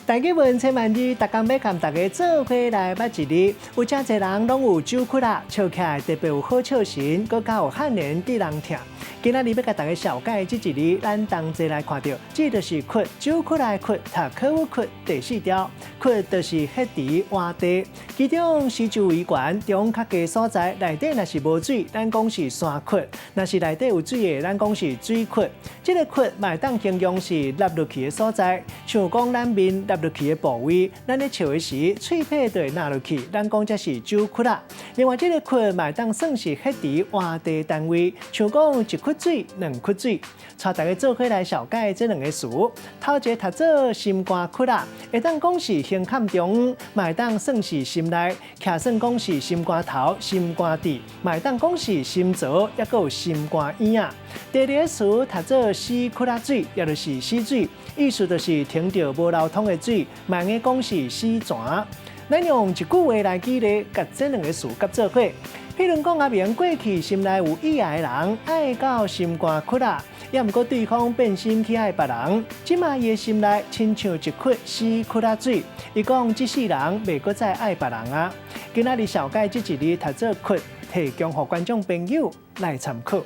大家问千万字，逐工要跟大家做伙来捌一日。有真侪人拢有酒窟啦，笑起来特别有好笑神，佮较有汉人得人听。今仔日要甲大家小解这一日，咱同齐来看到，这就是窟，酒窟来窟，读考古窟第4条。窟就是迄伫洼地，其中四周围悬，中较低所在，内底若是无水，咱讲是山窟；若是内底有水的，咱讲是水窟。这个窟嘛当形容是落落去的所在，像讲咱面落落去的部位，咱咧笑的时，喙皮就会落落去，咱讲这是酒窟啦。另外，这个窟嘛当算是迄伫洼地单位，像讲一窟水、2窟水。带大家做伙来小解这2个词。头一个读做心肝窟啦，会当讲是胸坎中，嘛会当算是心内，徛算讲是心肝头、心肝底，嘛会当讲是心槽，也佫有心肝咽啊。第2个词读做死窟啦水，也就是死水，意思就是停着无流通的水，嘛会讲是死泉。咱用一句话来举例，甲这2个词夹做伙。譬如讲，阿明过去心内有意爱的人，爱到心肝窟啦，也毋过对方变心去爱别人，即马伊的心内亲像一窟死窟啦水。伊讲这世人袂阁再爱别人啊。今仔日小解这一日读做窟，提供予观众朋友来参考。